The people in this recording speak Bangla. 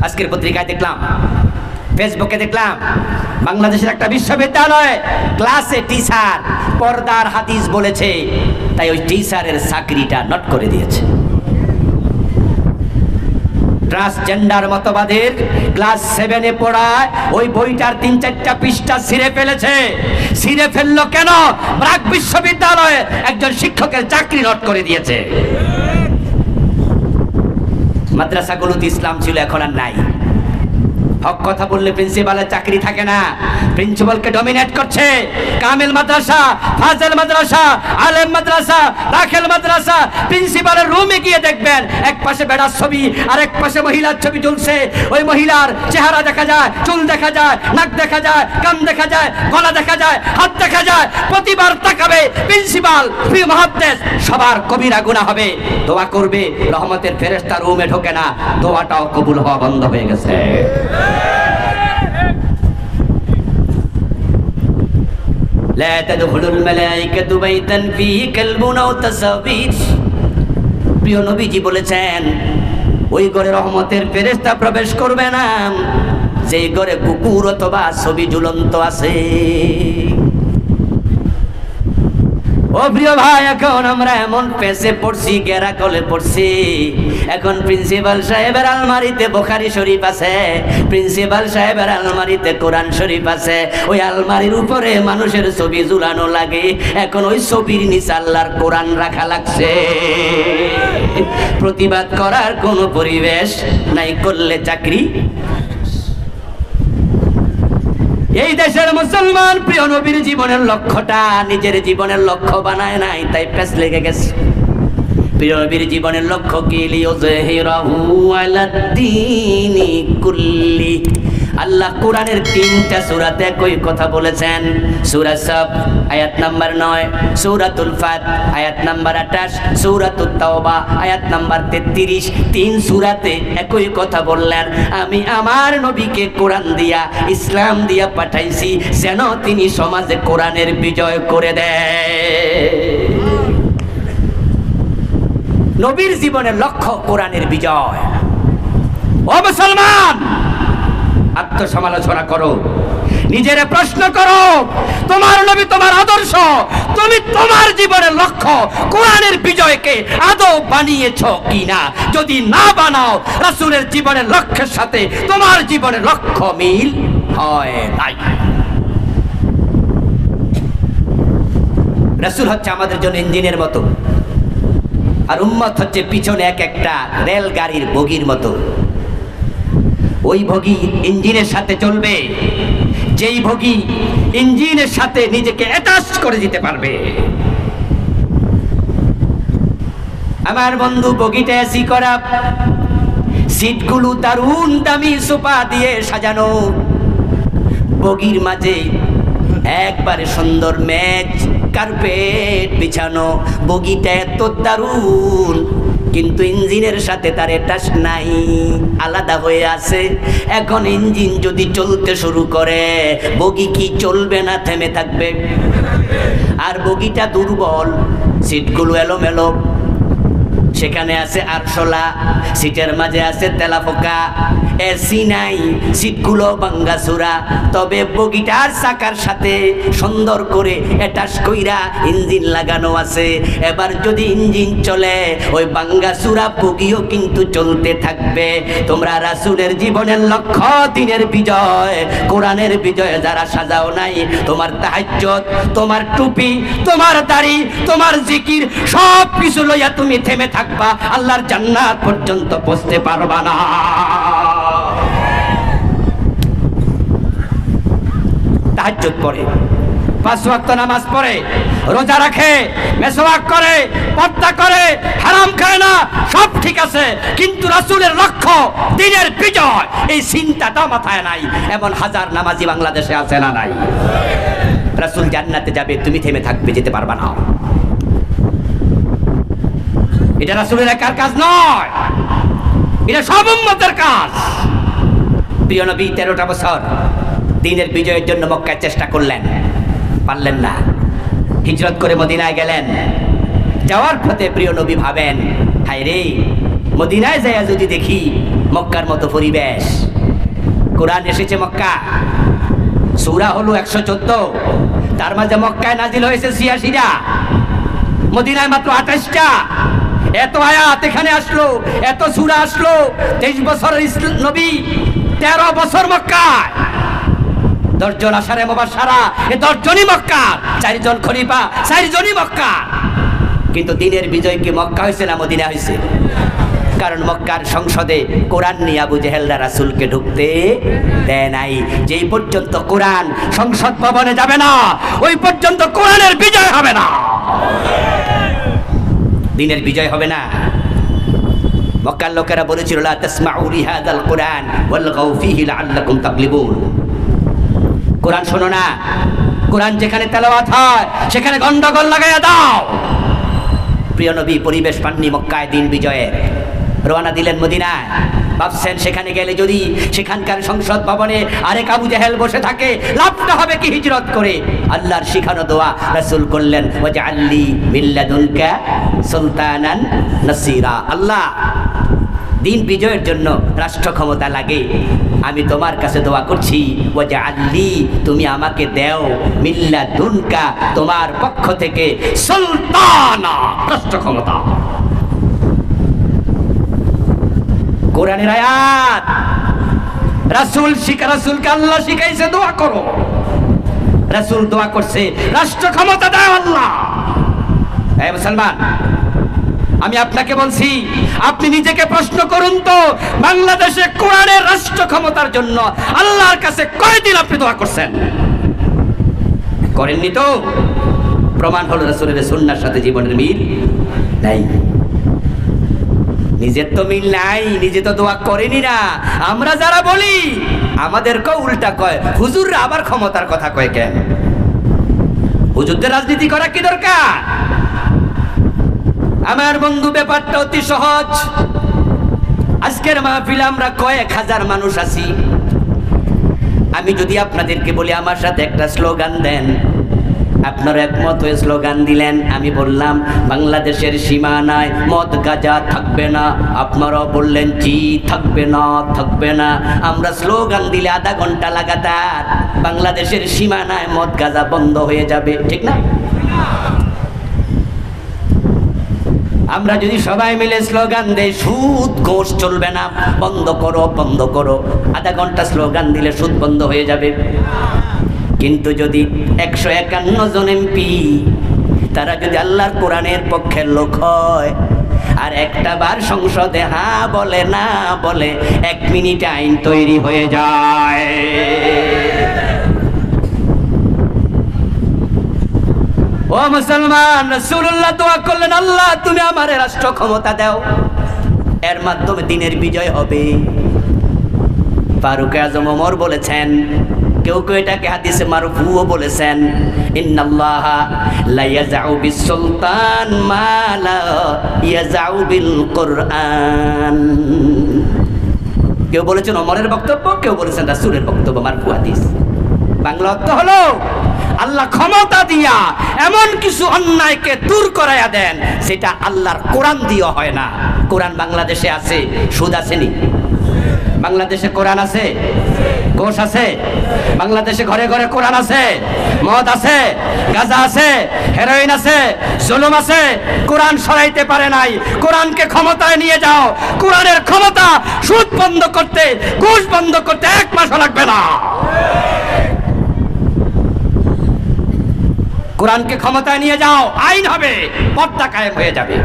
আজকের পত্রিকায় দেখলাম, ফেসবুকে দেখলাম, বাংলাদেশের একটা বিশ্ববিদ্যালয়ে ক্লাসে টিচার পর্দার হাদিস বলেছে, তাই ওই টিচারের চাকরিটা নট করে দিয়েছে। ট্রান্সজেন্ডার মতবাদের ক্লাস 7-এ পড়ায় ওই বইটার 3-4টা পৃষ্ঠা ছিঁড়ে ফেলেছে। ছিঁড়ে ফেললো কেন? ব্র্যাক বিশ্ববিদ্যালয়ে একজন শিক্ষকের চাকরি নট করে দিয়েছে। মাদ্রাসাগুলোতে ইসলাম ছিল, এখন আর নাই। হক কথা বললে প্রিন্সিপালের চাকরি থাকে না, প্রিন্সিপালকে ডমিনেট করছে। কামিল মাদ্রাসা, ফাজেল মাদ্রাসা, আলেম মাদ্রাসা, দাখিল মাদ্রাসা, প্রিন্সিপালের রুমে গিয়ে দেখবেন এক পাশে বেড়ার ছবি আর এক পাশে মহিলার ছবি ঝুলছে। ওই মহিলার চেহারা দেখা যায়, চুল দেখা যায়, নাক দেখা যায়, কান দেখা যায়, গলা দেখা যায়, হাত দেখা যায়। প্রতিবার তাকাবে প্রিন্সিপাল, প্রিয় মুহাদ্দিস, সবার কবিরা গুনাহ হবে। দোয়া করবে, রহমতের ফেরেশতা রুমে ঢোকে না, দোয়াটাও কবুল হওয়া বন্ধ হয়ে গেছে। لا تدخل الملائكة بيتا فيه كلب أو تصاوير। প্রিয় নবীজি বলেছেন, ওই ঘরে রহমতের ফেরেশতা প্রবেশ করবে না যে ঘরে কুকুর অথবা ছবি ঝুলন্ত আছে। ও প্রিয় ভাই, এখন আমরা এমন পেছে পড়ছি, গেরা কলে পড়ছি। এখন প্রিন্সিপাল সাহেবের আলমারিতে বুখারী শরীফ আছে, প্রিন্সিপাল সাহেবের আলমারিতে কোরআন শরীফ আছে। ওই আলমারির উপরে মানুষের ছবি ঝুলানো লাগে, এখন ওই ছবির নিচে আল্লাহর কোরআন রাখা লাগছে। প্রতিবাদ করার কোনো পরিবেশ নাই, করলে চাকরি। এই দেশের মুসলমান প্রিয় নবীর জীবনের লক্ষ্যটা নিজের জীবনের লক্ষ্য বানায় নাই, তাই পেছ লেগে গেছে। প্রিয় নবীর জীবনের লক্ষ্য কি? লিইয়ুযহিরাহু আলাদ-দীনি কুল্লি। আল্লাহ কোরআনের 3টা সূরাতে একই কথা বলেছেন। সূরা সাফ আয়াত নাম্বার 9, সূরাতুল ফাত আয়াত নাম্বার 28, সূরাতুত তাওবা আয়াত নাম্বার 33। 3 সূরাতে একই কথা বললেন, আমি আমার নবীকে কোরআন দিয়া, ইসলাম দিয়া পাঠাইছি যেন তিনি সমাজে কোরআনের বিজয় করে দেয়। নবীর জীবনের লক্ষ্য কোরআনের বিজয়। ও মুসলমান, আত্মসমালোচনা করো, নিজের প্রশ্ন করো, তোমার নবী, তোমার আদর্শ, তুমি তোমার জীবনের লক্ষ্য কোরআনের বিজয়কে আদৌ বানিয়েছো কিনা? যদি না বানাও, রাসূলের জীবনের লক্ষ্যের সাথে তোমার জীবনের লক্ষ্য মিল হয় নাই। রাসূল হচ্ছে আমাদের জন্য ইঞ্জিনের মতো, আর উম্মত হচ্ছে পিছনে এক একটা রেলগাড়ির বগির মতো। ওই বগি ইঞ্জিনের সাথে চলবে যেই বগি ইঞ্জিনের সাথে নিজেকে অ্যাটাচ করে দিতে পারবে। আমার বন্ধু, বগিটা এসি করা, সিটগুলো দারুণ দামি সোফা দিয়ে সাজানো, বগির মাঝে একবারে সুন্দর মেজ কার্পেট বিছানো। বগিটা এত দারুণ, কিন্তু ইঞ্জিনের সাথে তার অ্যাটাচ নাই, আলাদা হয়ে আছে। এখন ইঞ্জিন যদি চলতে শুরু করে, বগি কি চলবে না থেমে থাকবে? আর বগিটা দুর্বল, সিটগুলো এলোমেলো, সেখানে আছে আরশোলা, সিটের মাঝে আছে তেলাপোকা, এসি নাই, সিটগুলো ভাঙ্গাচুরা। তবে বগিটার চাকার সাথে সুন্দর করে অ্যাটাচ কইরা ইঞ্জিন লাগানো আছে। এবার যদি ইঞ্জিন চলে, ওই ভাঙ্গাচুরা বগিও কিন্তু চলতে থাকবে। তোমরা রাসূলের জীবনের লক্ষ্য দ্বীনের বিজয়, কোরআনের বিজয় যারা সাজাও নাই, তোমার তাহাজ্জুদ, তোমার টুপি, তোমার দাড়ি, তোমার জিকির সব কিছু লইয়া তুমি থেমে থাকবা, আল্লাহর জান্নাত পর্যন্ত পৌঁছতে পারবা না। তাহাজ্জুদ পড়ে, 5 ওয়াক্ত নামাজ পড়ে, রোজা রাখে, মেসওয়াক করে, পর্দা করে, হারাম খায় না, সব ঠিক আছে, কিন্তু রাসূলের লক্ষ্য দ্বীনের বিজয়, এই চিন্তাটা মাথায় নাই। এমন হাজার নামাজি বাংলাদেশে আছে না নাই? রাসূল জান্নাতে যাবে, তুমি থেমে থাকবে, যেতে পারবা না। এটা রাসূলের একার কাজ নয়, এটা সব উম্মতের কাজ। প্রিয় নবী 13টা বছর দ্বীনের বিজয়ের জন্য মক্কায় চেষ্টা করলেন, পারলেন না। হিজরত করে মদিনায় গেলেন। যাওয়ার পথে প্রিয় নবী ভাবেন, হায় রে, মদিনায় যাইয়া যদি দেখি মক্কার মতো পরিবেশ। কোরআন এসেছে মক্কা, সূরা হলো 114, তার মাঝে মক্কায় নাজিল হয়েছে 86টা, মদিনায় মাত্র 28টা। এত আয়াত এখানে আসলো, এত সূরা আসলো। 23 বছরের নবী, 13 বছর মক্কায়। 10 জন আশারে মুবাশশারা, এ 10 জনই মক্কার। 4 জন খলিফা, 4 জনই মক্কার। কিন্তু দিনের বিজয় কি মক্কা হয়েছে না মদিনা হয়েছে? কারণ মক্কার সংসদে কোরআন নিয়ে আবু জেহেলরা রাসূলকে ঢুকতে দেয় নাই। যেই পর্যন্ত কোরআন সংসদ ভবনে যাবে না, ওই পর্যন্ত কোরআনের বিজয় হবে না, দিনের বিজয় হবে না। মক্কার লোকেরা বলেছিল, লা তাসমাউ লিহাযাল কুরআন ওয়ালগাউ ফীহি লাআল্লাকুম তাগলিবুন। কোরআন শোনো না, কোরআন যেখানে তেলাওয়াত হয় সেখানে গন্ডগোল লাগাইয়া দাও। প্রিয় নবী পরিবেশ পাননি মক্কায় দিন বিজয়ের, রওনা দিলেন মদিনায়। ভাবছেন সেখানে গেলে যদি সেখানকার সংসদ ভবনে আরেক আবু জেহেল বসে থাকে, লাভটা হবে কি হিজরত করে। আল্লাহর শিখানো দোয়া রাসূল করলেন, ওয়াজআললি মিন লাদুনকা সুলতানান নাসীরা। আল্লাহ, দিন বিজয়ের জন্য রাষ্ট্র ক্ষমতা লাগে, আমি তোমার কাছে দোয়া করছি, ওয়াজআললি, তুমি আমাকে দাও মিন লাদুনকা, তোমার পক্ষ থেকে সুলতানা, রাষ্ট্র ক্ষমতা। কোরআনের আয়াত, রাসূলকে আল্লাহ শিখাইছে দোয়া করো। রাসূল দোয়া করছে, রাষ্ট্র ক্ষমতা দাও আল্লাহ। এই মুসলমান, আমি আপনাকে বলছি, আপনি নিজেকে প্রশ্ন করুন তো, বাংলাদেশে কোরআনের রাষ্ট্র ক্ষমতার জন্য আল্লাহর কাছে কয়দিন আপনি দোয়া করছেন? করেননি তো। প্রমাণ হলো রাসূলের সুন্নাহর সাথে জীবনের মিল নাই। নিজের তো মিল নাই, নিজে তো দোয়া করেনি না। আমরা যারা বলি আমাদেরকেও উল্টা কয়, হুজুররা আবার ক্ষমতার কথা কয় কেন? হুজুরদের রাজনীতি করা কি দরকার? আমার বন্ধু, ব্যাপারটা অতি সহজ। আজকের মাহফিলে আমরা কয়েক হাজার মানুষ আছি। আমি যদি আপনাদেরকে বলি আমার সাথে একটা স্লোগান দেন, আপনারা একমত হয়ে স্লোগান দিলেন। আমি বললাম বাংলাদেশের সীমানায় মদ গাঁজা থাকবে না, আপনারাও বললেন জি থাকবে না, থাকবে না। আমরা স্লোগান দিলে আধা ঘন্টা লাগাতার বাংলাদেশের সীমানায় মদ গাঁজা বন্ধ হয়ে যাবে, ঠিক না? আমরা যদি সবাই মিলে স্লোগান দেই, সুদ ঘোষ চলবে না, বন্ধ করো, বন্ধ করো, আধা ঘন্টা স্লোগান দিলে সুদ বন্ধ হয়ে যাবে। কিন্তু যদি 151 জন এমপি তারা যদি আল্লাহর কোরআনের পক্ষের লোক হয় আর একটা বার সংসদে হ্যাঁ বলে না বলে, 1 মিনিটে আইন তৈরি হয়ে যায়। ও মুসলমান, রাসূলুল্লাহ দোয়া করলেন, আল্লাহ তুমি আমারে রাষ্ট্র ক্ষমতা দাও, এর মাধ্যমে দিনের বিজয় হবে। ফারুক আজম ওমর বলেছেন, কেউ কেউ এটাকে হাদিসে মারফুও বলেছেন, ইন্নাল্লাহা লা ইয়াজাউ বিস-সুলতান মা লা ইয়াজাউ বিল কুরআন। কেউ বলেছেন ওমরের বক্তব্য, কেউ বলেছেন রাসূলের বক্তব্য, মারফু হাদিস। বাংলা অর্থ হলো, আল্লাহ ক্ষমতা দিয়া এমন কিছু অন্যায়কে দূর করাইয়া দেন সেটা আল্লাহর কোরআন দিয়ে হয় না। কোরআন বাংলাদেশে আছে, সুদ আসেনি? বাংলাদেশে কোরআন আছে, ঘোষ আছে, বাংলাদেশে ঘরে ঘরে কোরআন আছে, মদ আছে, গাঁজা আছে, হেরোইন আছে, জুলুম আছে। কোরআন সরাইতে পারে নাই। কোরআনকে ক্ষমতায় নিয়ে যাও। কোরআনের ক্ষমতা সুদ বন্ধ করতে, ঘুষ বন্ধ করতে 1 মাসও লাগবে না। কোরআনকে ক্ষমতায় নিয়ে যাও, আইন হবে, পর্দা কায়েম হয়ে যাবে।